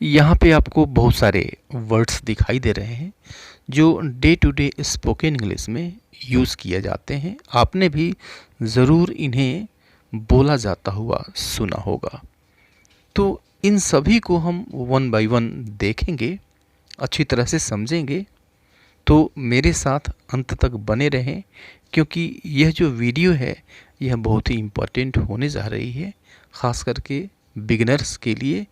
यहाँ पे आपको बहुत सारे वर्ड्स दिखाई दे रहे हैं जो day to day spoken English में यूज़ किए जाते हैं। आपने भी ज़रूर इन्हें बोला जाता हुआ सुना होगा। तो इन सभी को हम वन बाय वन देखेंगे, अच्छी तरह से समझेंगे। तो मेरे साथ अंत तक बने रहें, क्योंकि यह जो वीडियो है यह बहुत ही इम्पोर्टेंट होने जा रही है, ख़ास करके बिगिनर्स के लिए।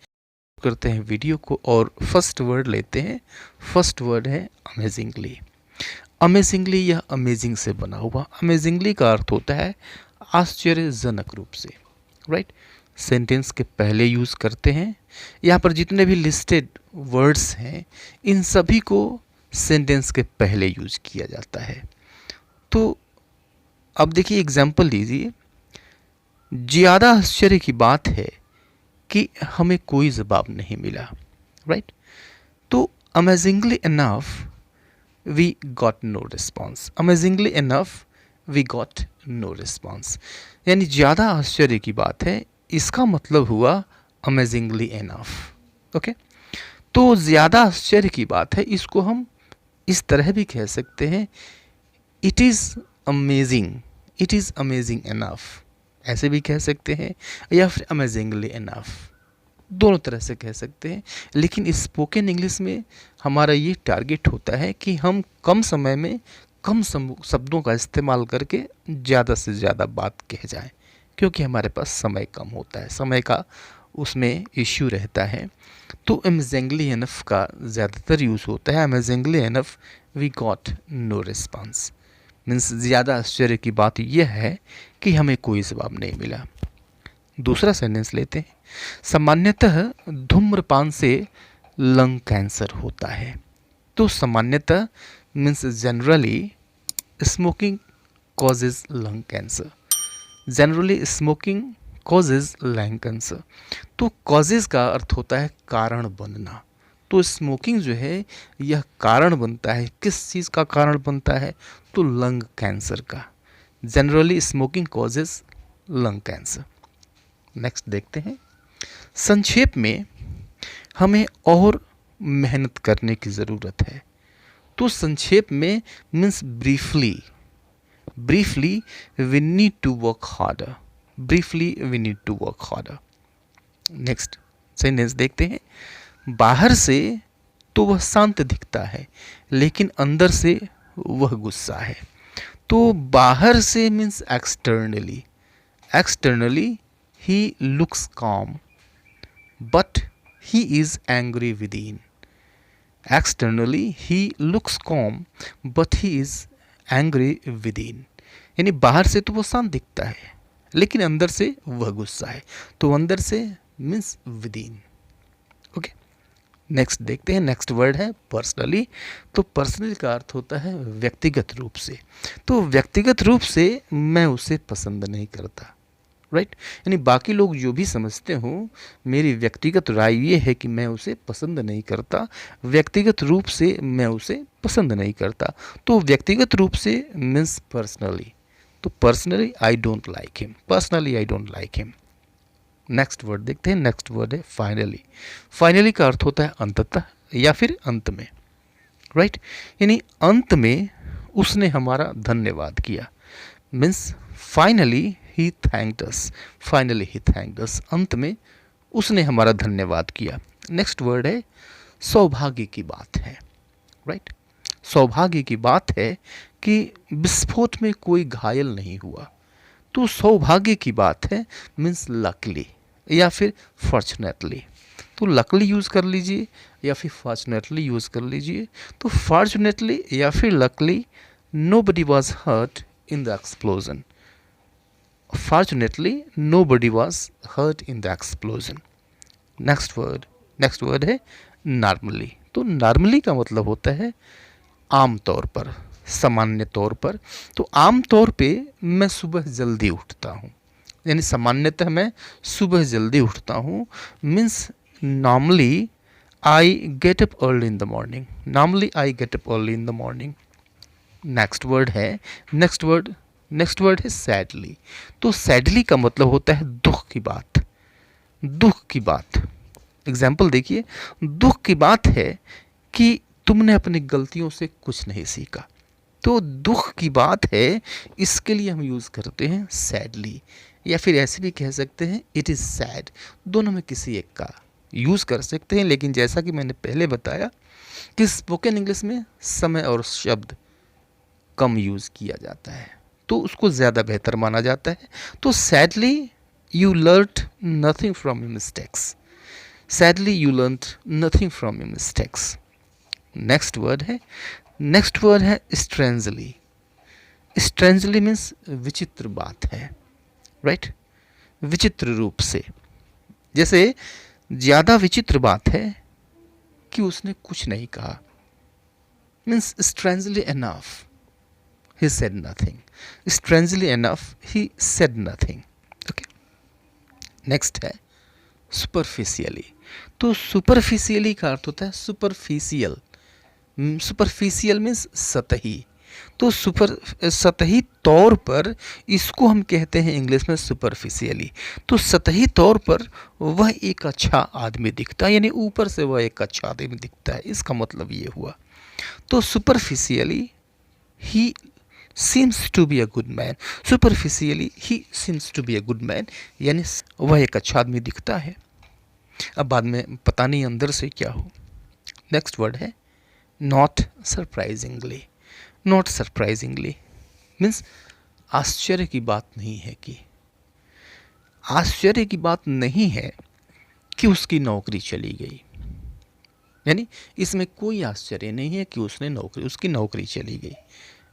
करते हैं वीडियो को और फर्स्ट वर्ड लेते हैं। फर्स्ट वर्ड है अमेजिंगली। अमेजिंगली यह अमेजिंग से बना हुआ। अमेजिंगली का अर्थ होता है आश्चर्यजनक रूप से, राइट। सेंटेंस के पहले यूज़ करते हैं। यहाँ पर जितने भी लिस्टेड वर्ड्स हैं इन सभी को सेंटेंस के पहले यूज़ किया जाता है। तो अब देखिए एग्जाम्पल लीजिए। ज़्यादा आश्चर्य की बात है कि हमें कोई जवाब नहीं मिला, राइट। तो amazingly enough we got no response. Amazingly enough we got no response, यानी ज़्यादा आश्चर्य की बात है, इसका मतलब हुआ अमेजिंगली इनफ। ओके, तो ज़्यादा आश्चर्य की बात है, इसको हम इस तरह भी कह सकते हैं, it is amazing, it is amazing enough, ऐसे भी कह सकते हैं, या फिर अमेजिंगली इनफ, दोनों तरह से कह सकते हैं। लेकिन स्पोकन इंग्लिश में हमारा ये टारगेट होता है कि हम कम समय में कम शब्दों का इस्तेमाल करके ज़्यादा से ज़्यादा बात कह जाएं, क्योंकि हमारे पास समय कम होता है, समय का उसमें इश्यू रहता है। तो अमेजिंगली इनफ का ज़्यादातर यूज़ होता है। Amazingly enough we got no response means ज़्यादा आश्चर्य की बात यह है कि हमें कोई जवाब नहीं मिला। दूसरा सेंटेंस लेते हैं। सामान्यतः धूम्रपान से लंग कैंसर होता है। तो सामान्यतः means generally smoking causes lung cancer. Generally smoking causes lung cancer. तो कॉजेज का अर्थ होता है कारण बनना। तो स्मोकिंग जो है यह कारण बनता है। किस चीज़ का कारण बनता है? तो लंग कैंसर का। Generally smoking causes lung cancer. Next देखते हैं। संक्षेप में हमें और मेहनत करने की ज़रूरत है। तो संक्षेप में means briefly, briefly we need to work harder, briefly we need to work harder. Next sentence देखते हैं। बाहर से तो वह शांत दिखता है, लेकिन अंदर से वह गुस्सा है। तो बाहर से means externally, externally he looks calm, but he is angry within. Externally he looks calm, but he is angry within. यानी बाहर से तो वो शांत दिखता है, लेकिन अंदर से वह गुस्सा है। तो अंदर से मीन्स विदिन। ओके, नेक्स्ट देखते हैं। नेक्स्ट वर्ड है पर्सनली। तो पर्सनली का अर्थ होता है व्यक्तिगत रूप से। तो व्यक्तिगत रूप से मैं उसे पसंद नहीं करता, राइट। यानी बाकी लोग जो भी समझते हों, मेरी व्यक्तिगत राय ये है कि मैं उसे पसंद नहीं करता, व्यक्तिगत रूप से मैं उसे पसंद नहीं करता। तो व्यक्तिगत रूप से मीन्स पर्सनली। तो personally I don't like him, personally I don't like him. Next word देखते हैं। नेक्स्ट वर्ड है फाइनली। फाइनली का अर्थ होता है अंततः या फिर अंत में, राइट। यानी अंत में उसने हमारा धन्यवाद किया। Means finally he thanked us, finally he thanked us. अंत में उसने हमारा धन्यवाद किया। नेक्स्ट वर्ड है सौभाग्य की बात है, राइट। सौभाग्य की बात है कि विस्फोट में कोई घायल नहीं हुआ। तो सौभाग्य की बात है मीन्स लकली या फिर फॉर्चुनेटली। तो लकली यूज़ कर लीजिए या फिर फॉर्चुनेटली यूज़ कर लीजिए। तो फॉर्चुनेटली या फिर luckily nobody was hurt in the explosion. Fortunately, nobody was hurt in the explosion. Next word है नॉर्मली। तो नॉर्मली का मतलब होता है आम तौर पर, सामान्य तौर पर। तो आम तौर पे मैं सुबह जल्दी उठता हूँ, यानी सामान्यतः मैं सुबह जल्दी उठता हूँ। Means normally I get up early in the morning, normally I get up early in the morning. Next word है सैडली। तो सैडली का मतलब होता है दुख की बात, दुख की बात, एग्जाम्पल देखिए, दुख की बात है कि तुमने अपनी गलतियों से कुछ नहीं सीखा। तो दुख की बात है, इसके लिए हम यूज़ करते हैं सैडली, या फिर ऐसे भी कह सकते हैं इट इज़ सैड। दोनों में किसी एक का यूज़ कर सकते हैं, लेकिन जैसा कि मैंने पहले बताया कि स्पोकन इंग्लिश में समय और शब्द कम यूज़ किया जाता है, तो उसको ज़्यादा बेहतर माना जाता है। तो sadly you learn nothing from your mistakes, sadly you learn nothing from your mistakes. Next word है स्ट्रेंजली। स्ट्रेंजली मीन्स विचित्र बात है, राइट? विचित्र रूप से, जैसे ज़्यादा विचित्र बात है कि उसने कुछ नहीं कहा, means strangely enough he said nothing, strangely enough he said nothing। okay, next है superficially। तो superficially का अर्थ होता है superficial, superficial मीन्स सतही। तो सतही तौर पर इसको हम कहते हैं इंग्लिश में superficially। तो सतही तौर पर वह एक अच्छा आदमी दिखता है, यानी ऊपर से वह एक अच्छा आदमी दिखता है, इसका मतलब ये हुआ। तो superficially he seems to be a good man, superficially he seems to be a good man, यानी वह एक अच्छा आदमी दिखता है। अब बाद में पता नहीं अंदर से क्या हो। नेक्स्ट वर्ड है not surprisingly. Not surprisingly means आश्चर्य की बात नहीं है कि, आश्चर्य की बात नहीं है कि उसकी नौकरी चली गई, यानी इसमें कोई आश्चर्य नहीं है कि उसकी नौकरी चली गई,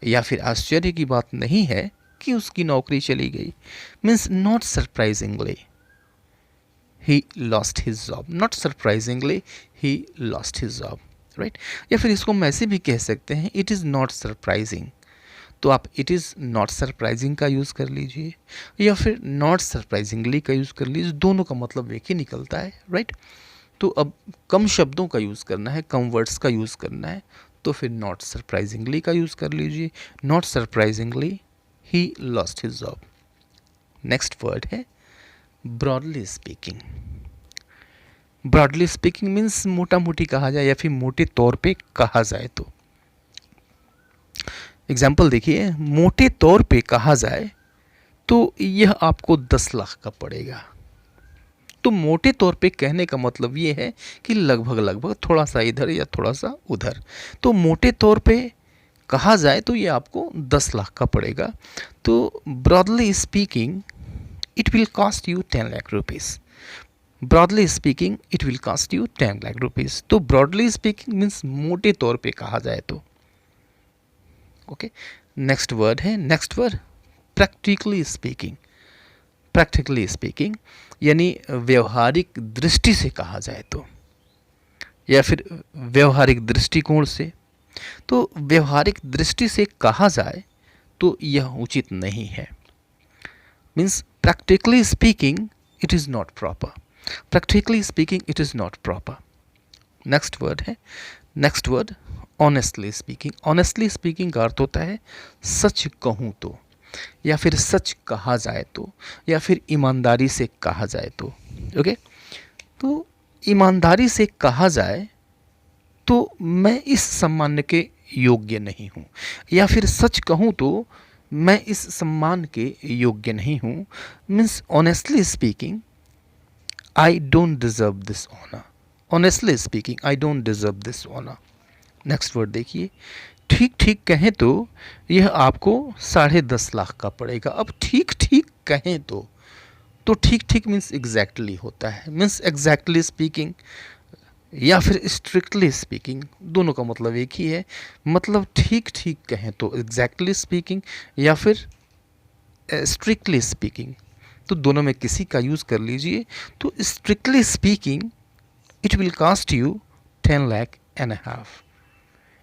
या फिर आश्चर्य की बात नहीं है कि उसकी नौकरी चली गई। Means not surprisingly he lost his job, not surprisingly he lost his job, right? या फिर इसको हम ऐसे भी कह सकते हैं इट इज़ नॉट सरप्राइजिंग। तो आप इट इज़ नॉट सरप्राइजिंग का यूज़ कर लीजिए, या फिर नॉट सरप्राइजिंगली का यूज़ कर लीजिए, दोनों का मतलब एक ही निकलता है, राइट? तो अब कम शब्दों का यूज़ करना है, कम वर्ड्स का यूज़ करना है, तो फिर नॉट सरप्राइजिंगली का यूज़ कर लीजिए। Not surprisingly he lost his job. Next word है broadly speaking. Broadly speaking means मोटा मोटी कहा जाए या फिर मोटे तौर पे कहा जाए तो। एग्जाम्पल देखिए, मोटे तौर पे कहा जाए तो यह आपको 10 लाख का पड़ेगा। तो मोटे तौर पे कहने का मतलब ये है कि लगभग थोड़ा सा इधर या थोड़ा सा उधर। तो मोटे तौर पे कहा जाए तो ये आपको 10 लाख का पड़ेगा। तो broadly speaking it will cost you 10 lakh rupees. Broadly speaking it will cost you 10 lakh rupees. तो ब्रॉडली स्पीकिंग मीन्स मोटे तौर पे कहा जाए तो। Okay, next word practically speaking. Practically speaking यानी व्यवहारिक दृष्टि से कहा जाए तो, या फिर व्यवहारिक दृष्टिकोण से। तो व्यवहारिक दृष्टि से कहा जाए तो यह उचित नहीं है। Means practically speaking it is not proper. Practically speaking it is not proper. Next word honestly speaking. Honestly speaking का अर्थ होता है सच कहूँ तो, या फिर सच कहा जाए तो, या फिर ईमानदारी से कहा जाए तो। ओके, तो ईमानदारी से कहा जाए तो मैं इस सम्मान के योग्य नहीं हूँ, या फिर सच कहूँ तो मैं इस सम्मान के योग्य नहीं हूँ। Means honestly speaking I don't deserve this honour. Honestly speaking I don't deserve this honour. Next word देखिए, ठीक कहें तो यह आपको 10.5 लाख का पड़ेगा। अब ठीक कहें तो ठीक मीन्स एग्जैक्टली होता है। मीन्स एग्जैक्टली स्पीकिंग या फिर स्ट्रिक्टली स्पीकिंग, दोनों का मतलब एक ही है। मतलब ठीक कहें तो एग्जैक्टली स्पीकिंग या फिर स्ट्रिक्टली स्पीकिंग, तो दोनों में किसी का यूज़ कर लीजिए। तो strictly speaking it will cost you 10 lakh and A half.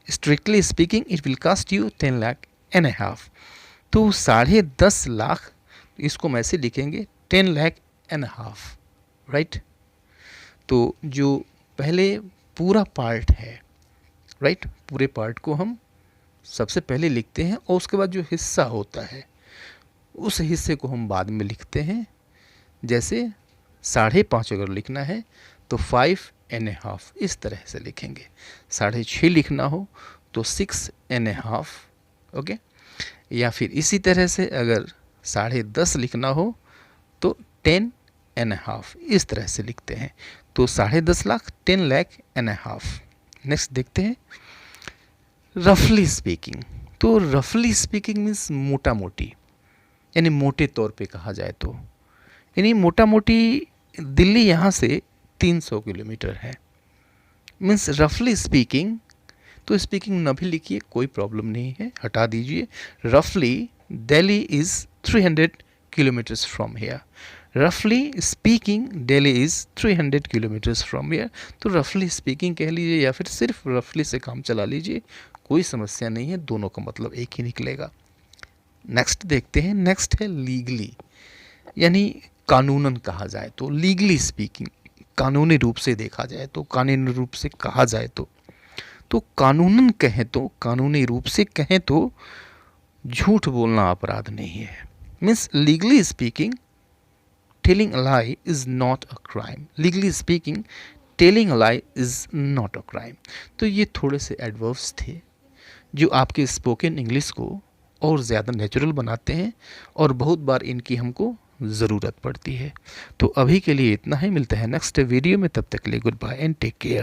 Strictly speaking it will cost you 10 lakh and A half. तो 10.5 लाख, इसको हम ऐसे लिखेंगे 10 लाख एंड हाफ, राइट? तो जो पहले पूरा पार्ट है, राइट, पूरे पार्ट को हम सबसे पहले लिखते हैं और उसके बाद जो हिस्सा होता है उस हिस्से को हम बाद में लिखते हैं। जैसे 5.5 अगर लिखना है तो 5.5 इस तरह से लिखेंगे। 6.5 लिखना हो तो 6.5, ओके। या फिर इसी तरह से अगर 10.5 लिखना हो तो 10.5 इस तरह से लिखते हैं। तो 10.5 lakh 10 lakh and half. Next देखते हैं रफली स्पीकिंग। तो रफली स्पीकिंग मीन्स मोटा मोटी, यानी मोटे तौर पे कहा जाए तो, यानी मोटा मोटी दिल्ली यहाँ से 300 किलोमीटर है। मीन्स रफली स्पीकिंग, तो स्पीकिंग न भी लिखिए, कोई प्रॉब्लम नहीं है, हटा दीजिए। रफली Delhi is 300 kilometres from here. रफली speaking Delhi is 300 kilometres from here. तो रफली स्पीकिंग कह लीजिए या फिर सिर्फ रफली से काम चला लीजिए, कोई समस्या नहीं है, दोनों का मतलब एक ही निकलेगा। नेक्स्ट देखते हैं। नेक्स्ट है लीगली, यानी कानूनन कहा जाए तो। लीगली स्पीकिंग, कानूनी रूप से देखा जाए तो, कानूनी रूप से कहा जाए तो कानूनन कहें तो, कानूनी रूप से कहें तो झूठ बोलना अपराध नहीं है। Means legally speaking telling a lie is not a crime. Legally speaking telling a lie is not a crime. तो ये थोड़े से एडवर्ब्स थे जो आपके स्पोकन इंग्लिश को और ज़्यादा नेचुरल बनाते हैं और बहुत बार इनकी हमको ज़रूरत पड़ती है। तो अभी के लिए इतना ही, मिलते हैं नेक्स्ट वीडियो में, तब तक के लिए goodbye and take care.